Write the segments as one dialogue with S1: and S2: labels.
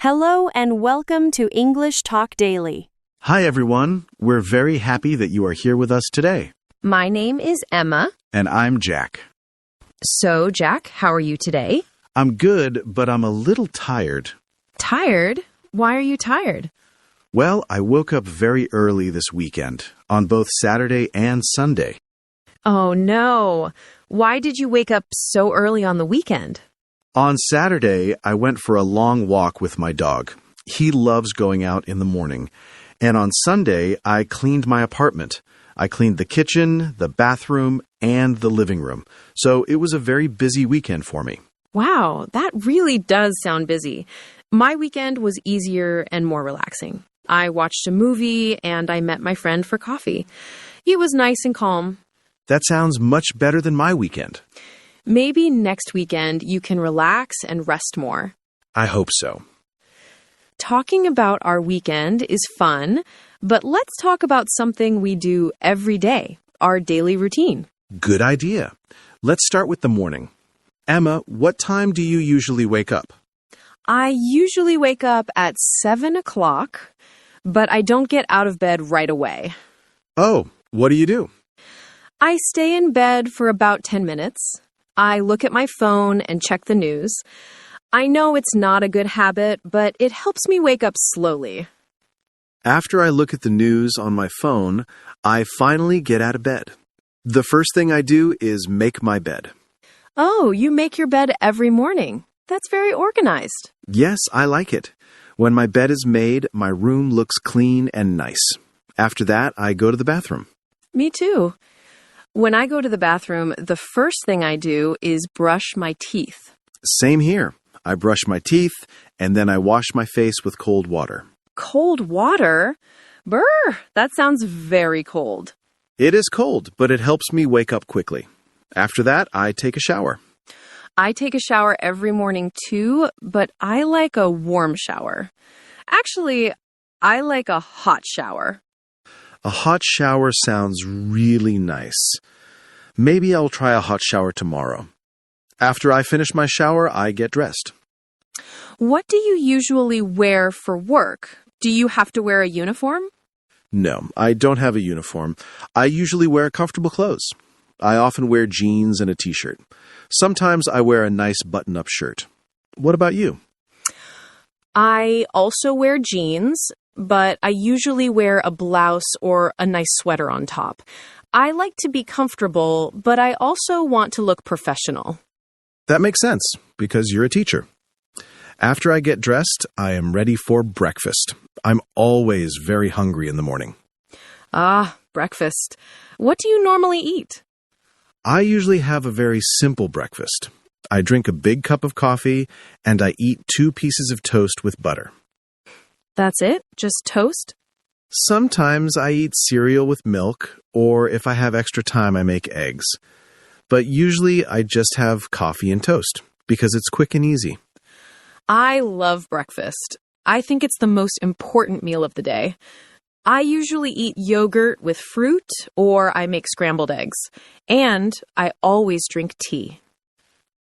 S1: Hello and welcome to English Talk Daily.
S2: Hi, everyone. We're very happy that you are here with us today.
S3: My name is Emma.
S2: And I'm Jack.
S3: So, Jack, how are you today?
S2: I'm good, but I'm a little tired.
S3: Tired? Why are you tired?
S2: Well, I woke up very early this weekend, on both Saturday and Sunday.
S3: Oh, no. Why did you wake up so early on the weekend?
S2: On Saturday, I went for a long walk with my dog. He loves going out in the morning. And on Sunday, I cleaned my apartment. I cleaned the kitchen, the bathroom, and the living room. So it was a very busy weekend for me.
S3: Wow, that really does sound busy. My weekend was easier and more relaxing. I watched a movie and I met my friend for coffee. It was nice and calm.
S2: That sounds much better than my weekend.
S3: Maybe next weekend you can relax and rest more.
S2: I hope so.
S3: Talking about our weekend is fun, but let's talk about something we do every day, our daily routine.
S2: Good idea. Let's start with the morning. Emma, what time do you usually wake up?
S3: I usually wake up at 7 o'clock, but I don't get out of bed right away.
S2: Oh, what do?
S3: I stay in bed for about 10 minutes. I look at my phone and check the news. I know it's not a good habit, but it helps me wake up slowly.
S2: After I look at the news on my phone, I finally get out of bed. The first thing I do is make my bed.
S3: Oh, you make your bed every morning. That's very organized.
S2: Yes, I like it. When my bed is made, my room looks clean and nice. After that, I go to the bathroom.
S3: Me too. When I go to the bathroom, the first thing I do is brush my teeth.
S2: Same here. I brush my teeth, and then I wash my face with cold water.
S3: Cold water? Brr, that sounds very cold.
S2: It is cold, but it helps me wake up quickly. After that, I take a shower.
S3: I take a shower every morning too, but I like a warm shower. Actually, I like a hot shower.
S2: A hot shower sounds really nice. Maybe I'll try a hot shower tomorrow. After I finish my shower, I get dressed.
S3: What do you usually wear for work? Do you have to wear a uniform?
S2: No, I don't have a uniform. I usually wear comfortable clothes. I often wear jeans and a t-shirt. Sometimes I wear a nice button-up shirt. What about you?
S3: I also wear jeans, but I usually wear a blouse or a nice sweater on top. I like to be comfortable, but I also want to look professional.
S2: That makes sense, because you're a teacher. After I get dressed, I am ready for breakfast. I'm always very hungry in the morning.
S3: Ah, breakfast. What do you normally eat?
S2: I usually have a very simple breakfast. I drink a big cup of coffee, and I eat 2 pieces of toast with butter.
S3: That's it? Just toast?
S2: Sometimes I eat cereal with milk, or if I have extra time, I make eggs. But usually I just have coffee and toast, because it's quick and easy.
S3: I love breakfast. I think it's the most important meal of the day. I usually eat yogurt with fruit, or I make scrambled eggs. And I always drink tea.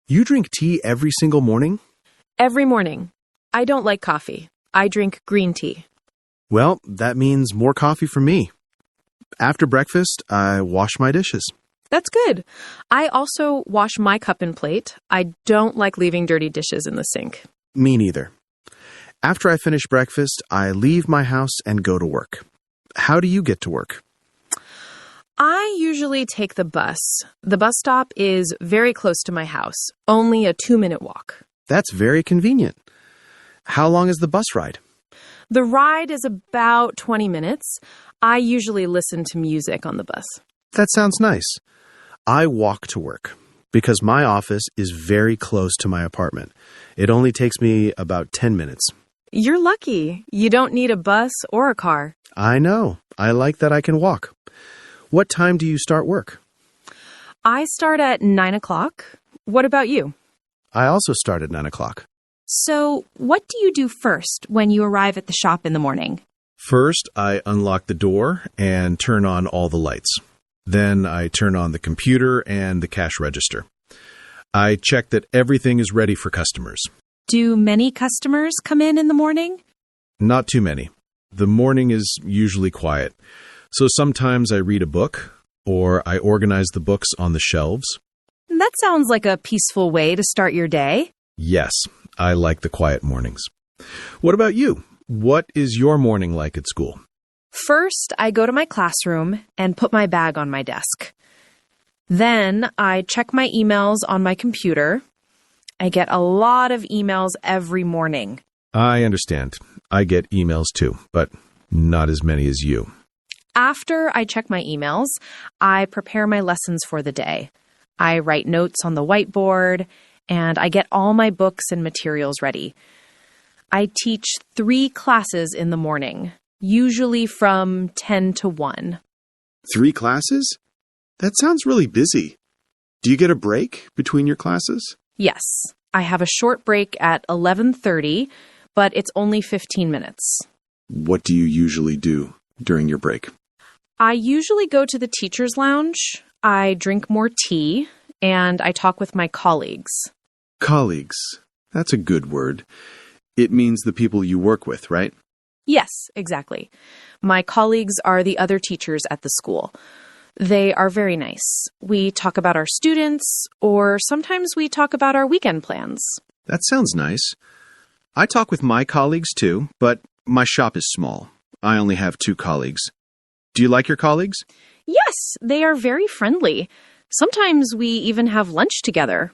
S2: You drink tea every single morning?
S3: Every morning. I don't like coffee. I drink green tea.
S2: Well, that means more coffee for me. After breakfast, I wash my dishes.
S3: That's good. I also wash my cup and plate. I don't like leaving dirty dishes in the sink.
S2: Me neither. After I finish breakfast, I leave my house and go to work. How do you get to work?
S3: I usually take the bus. The bus stop is very close to my house, only a 2-minute walk.
S2: That's very convenient. How long is the bus ride?
S3: The ride is about 20 minutes. I usually listen to music on the bus.
S2: That sounds nice. I walk to work because my office is very close to my apartment. It only takes me about 10 minutes.
S3: You're lucky. You don't need a bus or a car.
S2: I know. I like that I can walk. What time do you start work?
S3: I start at 9 o'clock. What about you?
S2: I also start at 9 o'clock.
S1: So, what do you do first when you arrive at the shop in the morning?
S2: First, I unlock the door and turn on all the lights. Then I turn on the computer and the cash register. I check that everything is ready for customers.
S1: Do many customers come in the morning?
S2: Not too many. The morning is usually quiet. So sometimes I read a book, or I organize the books on the shelves.
S1: That sounds like a peaceful way to start your day.
S2: Yes, I like the quiet mornings. What about you? What is your morning like at school?
S3: First, I go to my classroom and put my bag on my desk. Then I check my emails on my computer. I get a lot of emails every morning.
S2: I understand. I get emails too, but not as many as you.
S3: After I check my emails, I prepare my lessons for the day. I write notes on the whiteboard, and I get all my books and materials ready. I teach 3 classes in the morning, usually from 10 to 1.
S2: 3 classes? That sounds really busy. Do you get a break between your classes?
S3: Yes, I have a short break at 11:30, but it's only 15 minutes.
S2: What do you usually do during your break?
S3: I usually go to the teacher's lounge, I drink more tea, and I talk with my colleagues.
S2: Colleagues. That's a good word. It means the people you work with, right?
S3: Yes, exactly. My colleagues are the other teachers at the school. They are very nice. We talk about our students, or sometimes we talk about our weekend plans.
S2: That sounds nice. I talk with my colleagues too, but my shop is small. I only have 2 colleagues. Do you like your colleagues?
S3: Yes, they are very friendly. Sometimes we even have lunch together.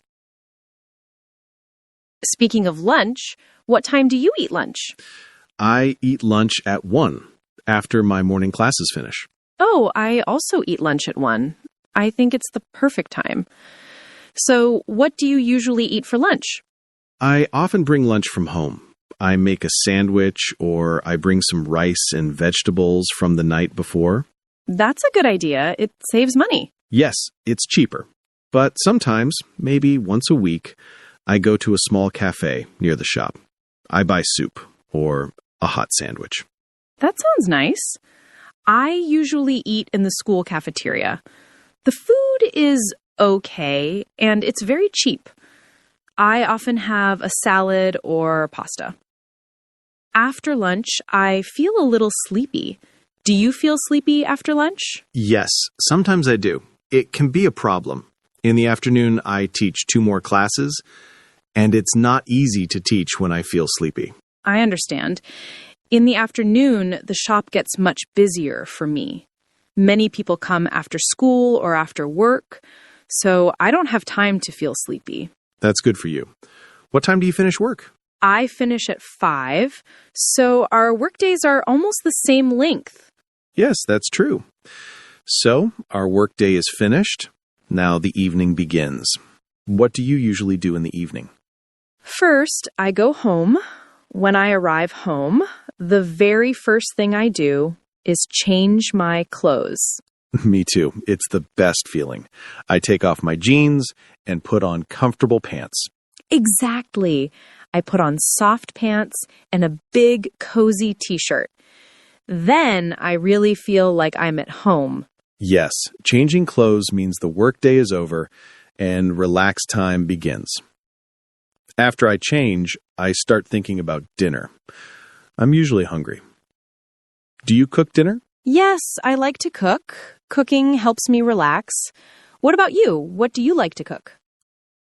S3: Speaking of lunch, what time do you eat lunch?
S2: I eat lunch at 1, after my morning classes finish.
S3: Oh, I also eat lunch at 1. I think it's the perfect time. So, what do you usually eat for lunch?
S2: I often bring lunch from home. I make a sandwich, or I bring some rice and vegetables from the night before.
S3: That's a good idea. It saves money.
S2: Yes, it's cheaper. But sometimes, maybe once a week, I go to a small cafe near the shop. I buy soup or a hot sandwich.
S3: That sounds nice. I usually eat in the school cafeteria. The food is okay, and it's very cheap. I often have a salad or pasta. After lunch, I feel a little sleepy. Do you feel sleepy after lunch?
S2: Yes, sometimes I do. It can be a problem. In the afternoon, I teach 2 more classes, and it's not easy to teach when I feel sleepy.
S3: I understand. In the afternoon, the shop gets much busier for me. Many people come after school or after work, so I don't have time to feel sleepy.
S2: That's good for you. What time do you finish work?
S3: I finish at 5, so our workdays are almost the same length.
S2: Yes, that's true. So, our workday is finished. Now the evening begins. What do you usually do in the evening?
S3: First, I go home. When I arrive home, the very first thing I do is change my clothes.
S2: Me too. It's the best feeling. I take off my jeans and put on comfortable pants.
S3: Exactly. I put on soft pants and a big, cozy t-shirt. Then I really feel like I'm at home.
S2: Yes, changing clothes means the workday is over and relaxed time begins. After I change, I start thinking about dinner. I'm usually hungry. Do you cook dinner?
S3: Yes, I like to cook. Cooking helps me relax. What about you? What do you like to cook?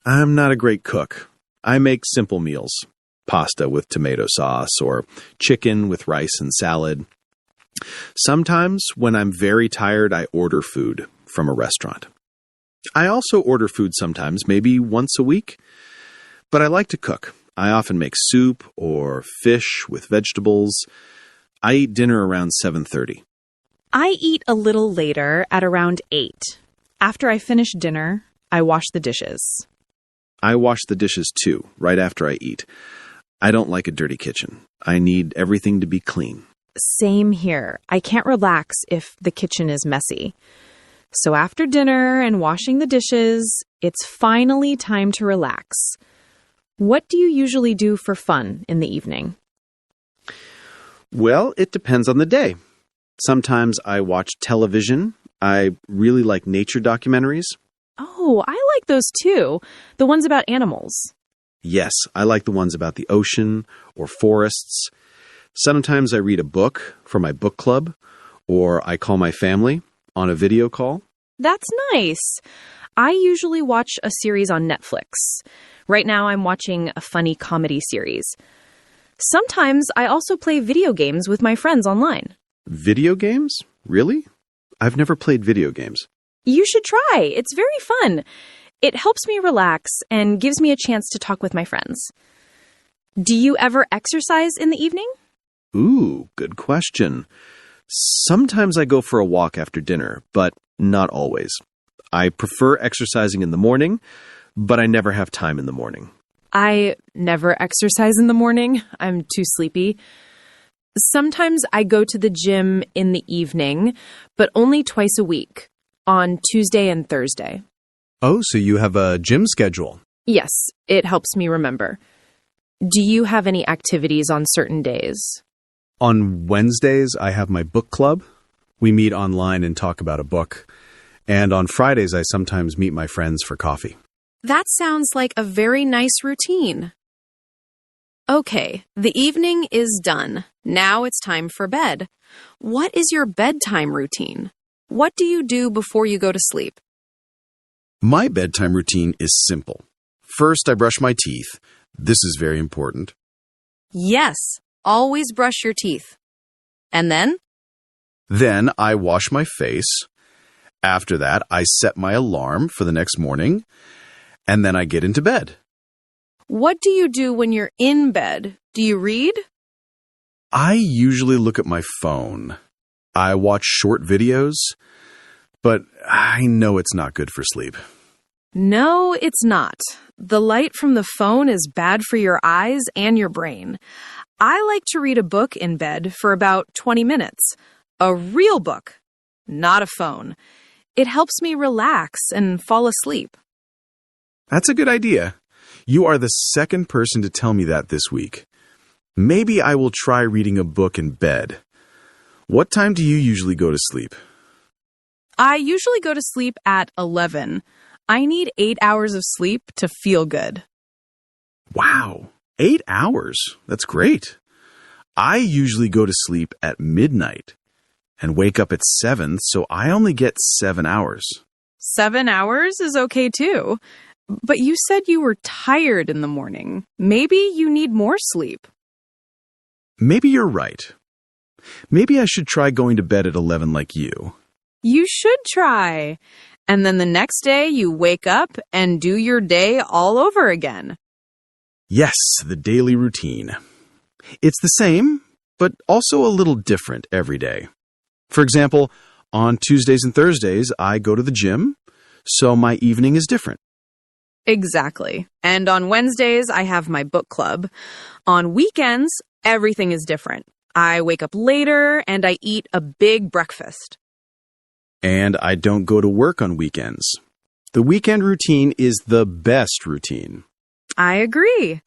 S2: I'm not a great cook. I make simple meals. Pasta with tomato sauce or chicken with rice and salad. Sometimes, when I'm very tired, I order food from a restaurant. I also order food sometimes, maybe once a week. But I like to cook. I often make soup or fish with vegetables. I eat dinner around 7:30.
S1: I eat a little later at around 8. After I finish dinner, I wash the dishes.
S2: I wash the dishes too, right after I eat. I don't like a dirty kitchen. I need everything to be clean.
S1: Same here. I can't relax if the kitchen is messy. So after dinner and washing the dishes, it's finally time to relax. What do you usually do for fun in the evening?
S2: Well, it depends on the day. Sometimes I watch television. I really like nature documentaries.
S1: Oh, I like those too. The ones about animals.
S2: Yes, I like the ones about the ocean or forests. Sometimes I read a book for my book club, or I call my family on a video call.
S3: That's nice. I usually watch a series on Netflix. Right now I'm watching a funny comedy series. Sometimes I also play video games with my friends online.
S2: Video games? Really? I've never played video games.
S3: You should try. It's very fun. It helps me relax and gives me a chance to talk with my friends. Do you ever exercise in the evening?
S2: Ooh, good question. Sometimes I go for a walk after dinner, but not always. I prefer exercising in the morning, but I never have time in the morning.
S3: I never exercise in the morning. I'm too sleepy. Sometimes I go to the gym in the evening, but only twice a week, on Tuesday and Thursday.
S4: Oh, so you have a gym schedule.
S3: Yes, it helps me remember. Do you have any activities on certain days?
S4: On Wednesdays, I have my book club. We meet online and talk about a book. And on Fridays, I sometimes meet my friends for coffee.
S3: That sounds like a very nice routine. Okay, the evening is done. Now it's time for bed. What is your bedtime routine? What do you do before you go to sleep?
S5: My bedtime routine is simple. First, I brush my teeth. This is very important.
S3: Yes, always brush your teeth. And then?
S5: Then I wash my face. After that, I set my alarm for the next morning. And then I get into bed.
S3: What do you do when you're in bed? Do you read?
S5: I usually look at my phone. I watch short videos, but I know it's not good for sleep.
S3: No, it's not. The light from the phone is bad for your eyes and your brain. I like to read a book in bed for about 20 minutes. A real book, not a phone. It helps me relax and fall asleep.
S5: That's a good idea. You are the second person to tell me that this week. Maybe I will try reading a book in bed. What time do you usually go to sleep?
S3: I usually go to sleep at 11. I need 8 hours of sleep to feel good.
S5: Wow, 8 hours. That's great. I usually go to sleep at midnight and wake up at 7, so I only get 7 hours.
S3: 7 hours is okay too. But you said you were tired in the morning. Maybe you need more sleep.
S5: Maybe you're right. Maybe I should try going to bed at 11 like you.
S3: You should try. And then the next day you wake up and do your day all over again.
S5: Yes, the daily routine. It's the same, but also a little different every day. For example, on Tuesdays and Thursdays, I go to the gym, so my evening is different.
S3: Exactly. And on Wednesdays, I have my book club. On weekends, everything is different. I wake up later and I eat a big breakfast.
S5: And I don't go to work on weekends. The weekend routine is the best routine.
S3: I agree.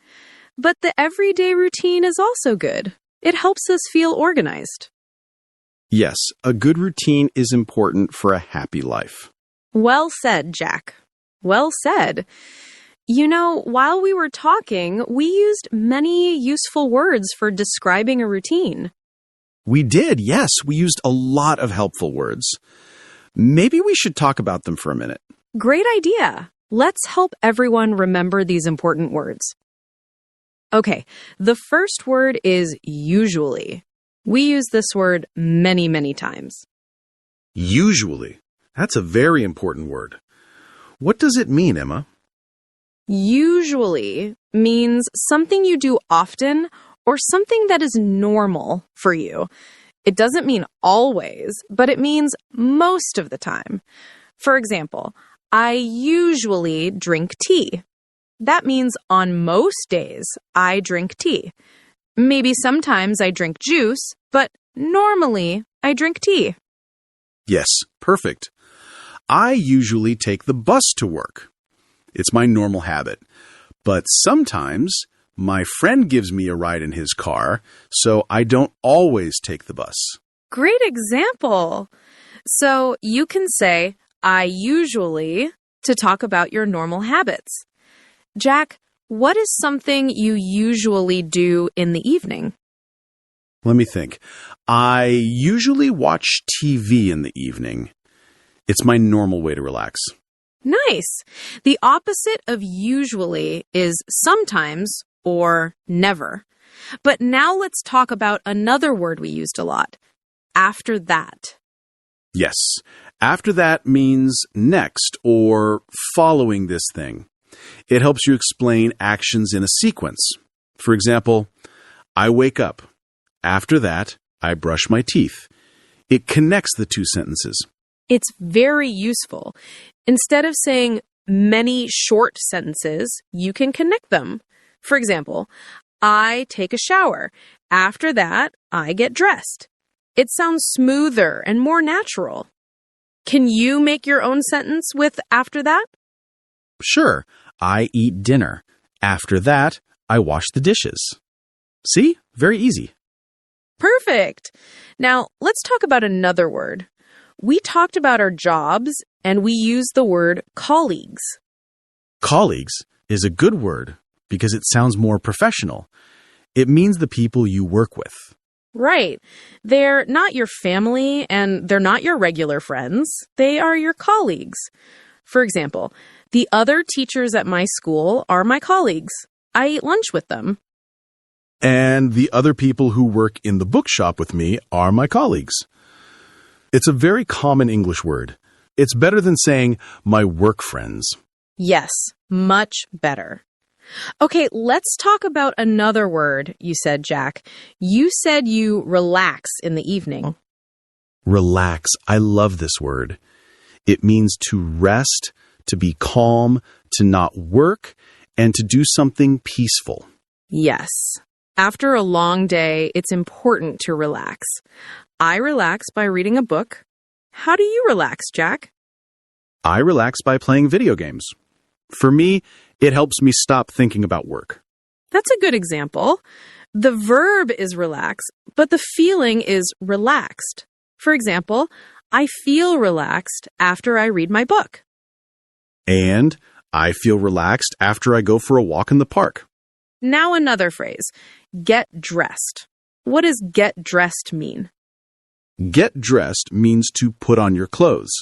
S3: But the everyday routine is also good. It helps us feel organized.
S5: Yes, a good routine is important for a happy life.
S3: Well said, Jack. Well said. You know, while we were talking, we used many useful words for describing a routine.
S5: We did, yes. We used a lot of helpful words. Maybe we should talk about them for a minute.
S3: Great idea. Let's help everyone remember these important words. Okay, the first word is usually. We use this word many, many times.
S5: Usually. That's a very important word. What does it mean, Emma?
S3: Usually means something you do often or something that is normal for you. It doesn't mean always, but it means most of the time. For example, I usually drink tea. That means on most days, I drink tea. Maybe sometimes I drink juice, but normally I drink tea.
S5: Yes, perfect. I usually take the bus to work. It's my normal habit. But sometimes my friend gives me a ride in his car, so I don't always take the bus.
S3: Great example. So you can say, I usually, to talk about your normal habits. Jack, what is something you usually do in the evening?
S5: Let me think. I usually watch TV in the evening. It's my normal way to relax.
S3: Nice. The opposite of usually is sometimes or never. But now let's talk about another word we used a lot. After that.
S5: Yes. After that means next or following this thing. It helps you explain actions in a sequence. For example, I wake up. After that, I brush my teeth. It connects the two sentences.
S3: It's very useful. Instead of saying many short sentences, you can connect them. For example, I take a shower. After that, I get dressed. It sounds smoother and more natural. Can you make your own sentence with after that?
S5: Sure, I eat dinner. After that, I wash the dishes. See? Very easy.
S3: Perfect. Now, let's talk about another word. We talked about our jobs, and we used the word colleagues.
S5: Colleagues is a good word because it sounds more professional. It means the people you work with.
S3: Right. They're not your family, and they're not your regular friends. They are your colleagues. For example, the other teachers at my school are my colleagues. I eat lunch with them.
S5: And the other people who work in the bookshop with me are my colleagues. It's a very common English word. It's better than saying my work friends.
S3: Yes, much better. Okay, let's talk about another word you said, Jack. You said you relax in the evening.
S5: Relax. I love this word. It means to rest, to be calm, to not work, and to do something peaceful.
S3: Yes. After a long day, it's important to relax. I relax by reading a book. How do you relax, Jack?
S5: I relax by playing video games. For me, it helps me stop thinking about work.
S3: That's a good example. The verb is relax, but the feeling is relaxed. For example, I feel relaxed after I read my book.
S5: And I feel relaxed after I go for a walk in the park.
S3: Now another phrase, get dressed. What does get dressed mean?
S5: Get dressed means to put on your clothes.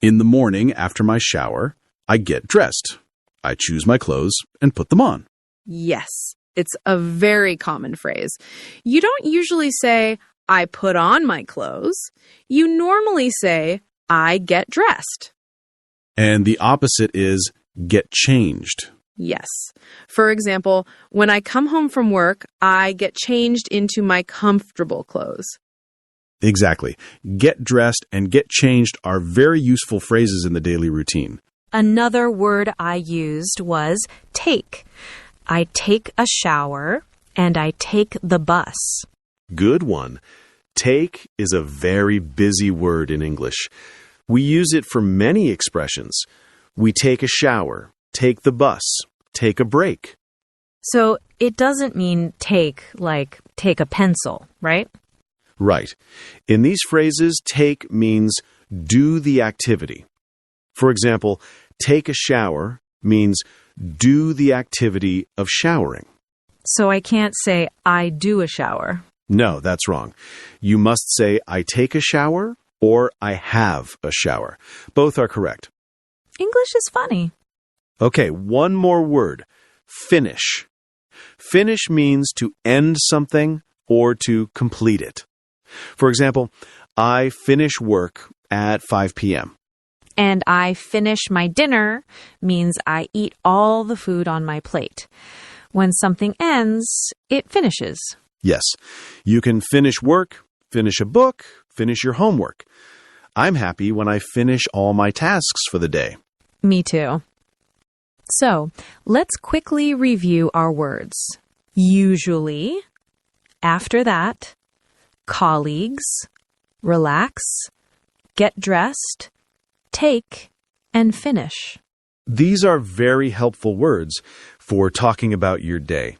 S5: In the morning after my shower, I get dressed. I choose my clothes and put them on.
S3: Yes, it's a very common phrase. You don't usually say, I put on my clothes. You normally say, I get dressed.
S5: And the opposite is get changed.
S3: Yes. For example, when I come home from work, I get changed into my comfortable clothes.
S5: Exactly. Get dressed and get changed are very useful phrases in the daily routine.
S1: Another word I used was take. I take a shower and I take the bus.
S2: Good one. Take is a very busy word in English. We use it for many expressions. We take a shower, take the bus, take a break.
S1: So it doesn't mean take like take a pencil, right?
S2: Right. In these phrases, take means do the activity. For example, take a shower means do the activity of showering.
S1: So I can't say I do a shower.
S2: No, that's wrong. You must say I take a shower or I have a shower. Both are correct.
S1: English is funny.
S2: Okay, one more word. Finish. Finish means to end something or to complete it. For example, I finish work at 5 p.m.
S1: And I finish my dinner means I eat all the food on my plate. When something ends, it finishes.
S2: Yes, you can finish work, finish a book, finish your homework. I'm happy when I finish all my tasks for the day.
S1: Me too. So, let's quickly review our words. Usually, after that, colleagues, relax, get dressed, take, and finish.
S2: These are very helpful words for talking about your day.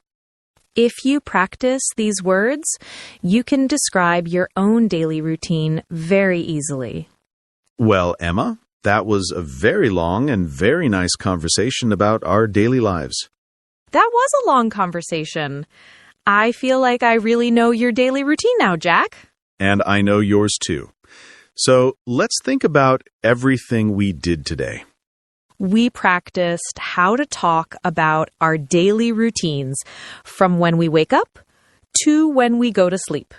S1: If you practice these words, you can describe your own daily routine very easily.
S2: Well, Emma, that was a very long and very nice conversation about our daily lives.
S3: That was a long conversation. I feel like I really know your daily routine now, Jack.
S2: And I know yours too. So let's think about everything we did today.
S3: We practiced how to talk about our daily routines from when we wake up to when we go to sleep.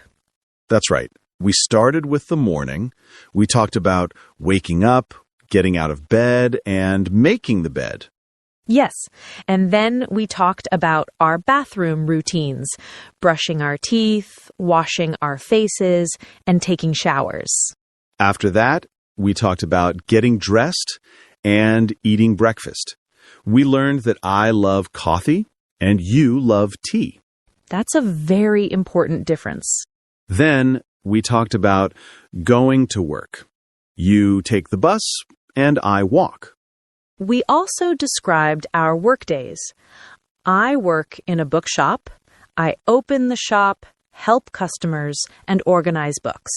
S2: That's right. We started with the morning. We talked about waking up, getting out of bed, and making the bed.
S3: Yes, and then we talked about our bathroom routines, brushing our teeth, washing our faces, and taking showers.
S2: After that, we talked about getting dressed and eating breakfast. We learned that I love coffee and you love tea.
S3: That's a very important difference.
S2: Then we talked about going to work. You take the bus and I walk.
S3: We also described our work days. I work in a bookshop. I open the shop, help customers, and organize books.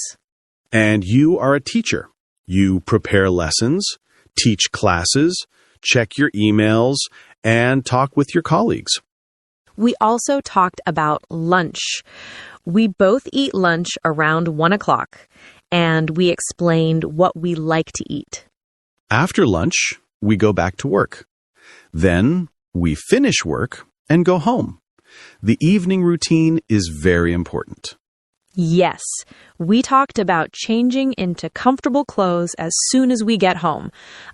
S2: And you are a teacher. You prepare lessons, teach classes, check your emails, and talk with your colleagues.
S3: We also talked about lunch. We both eat lunch around 1 o'clock, and we explained what we like to eat.
S2: After lunch, we go back to work. Then we finish work and go home. The evening routine is very important.
S3: Yes, we talked about changing into comfortable clothes as soon as we get home.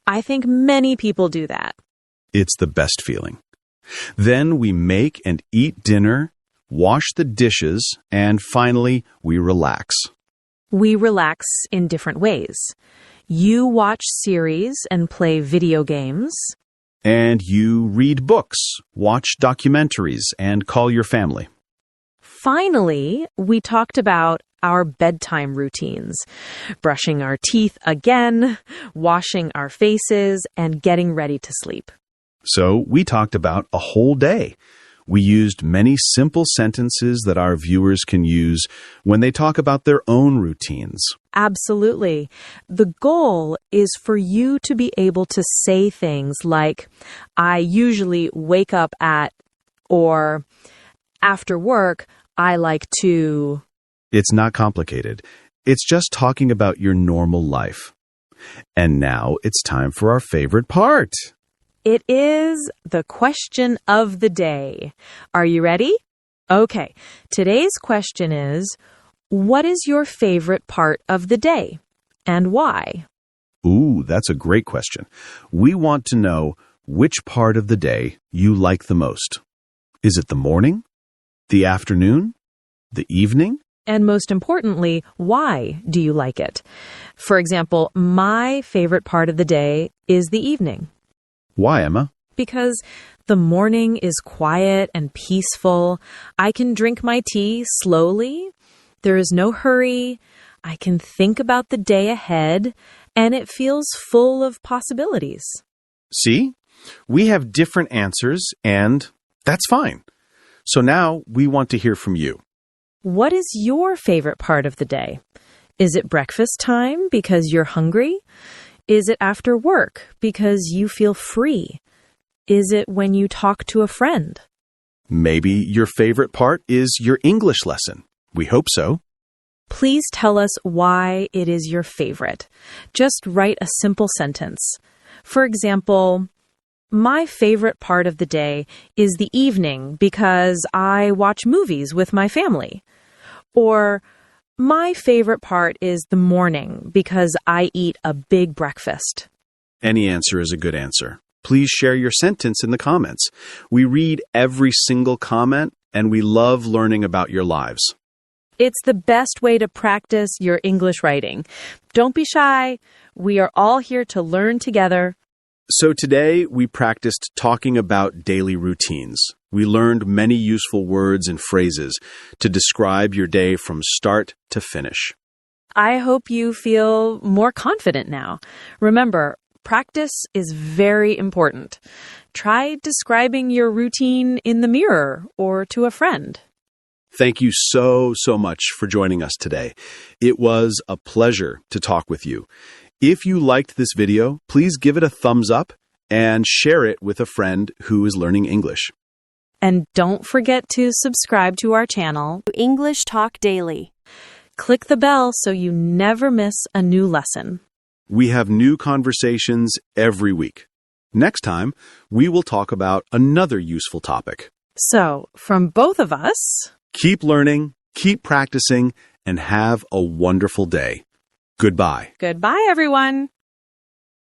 S3: I think many people do that.
S2: It's the best feeling. Then we make and eat dinner, wash the dishes, and finally, we relax.
S3: We relax in different ways. You watch series and play video games.
S2: And you read books, watch documentaries, and call your family.
S3: Finally, we talked about our bedtime routines, brushing our teeth again, washing our faces, and getting ready to sleep.
S2: So we talked about a whole day. We used many simple sentences that our viewers can use when they talk about their own routines.
S3: Absolutely. The goal is for you to be able to say things like, I usually wake up at, or after work, I like to.
S2: It's not complicated. It's just talking about your normal life. And now it's time for our favorite part.
S3: It is the question of the day. Are you ready? Okay, today's question is, what is your favorite part of the day and why?
S2: Ooh, that's a great question. We want to know which part of the day you like the most. Is it the morning, the afternoon, the evening?
S3: And most importantly, why do you like it? For example, my favorite part of the day is the evening.
S2: Why, Emma?
S3: Because the morning is quiet and peaceful. I can drink my tea slowly. There is no hurry. I can think about the day ahead, and it feels full of possibilities.
S2: See? We have different answers, and that's fine. So now we want to hear from you.
S3: What is your favorite part of the day? Is it breakfast time because you're hungry? Is it after work because you feel free? Is it when you talk to a friend?
S2: Maybe your favorite part is your English lesson. We hope so.
S3: Please tell us why it is your favorite. Just write a simple sentence. For example, my favorite part of the day is the evening because I watch movies with my family. Or, my favorite part is the morning because I eat a big breakfast.
S2: Any answer is a good answer. Please share your sentence in the comments. We read every single comment, and we love learning about your lives.
S3: It's the best way to practice your English writing. Don't be shy. We are all here to learn together.
S2: So today we practiced talking about daily routines. We learned many useful words and phrases to describe your day from start to finish.
S3: I hope you feel more confident now. Remember, practice is very important. Try describing your routine in the mirror or to a friend.
S2: Thank you so much for joining us today. It was a pleasure to talk with you. If you liked this video, please give it a thumbs up and share it with a friend who is learning English.
S1: And don't forget to subscribe to our channel,
S6: English Talk Daily.
S1: Click the bell so you never miss a new lesson.
S5: We have new conversations every week. Next time, we will talk about another useful topic.
S1: So, from both of us,
S5: Keep learning, keep practicing, and have a wonderful day. Goodbye.
S1: goodbye, everyone.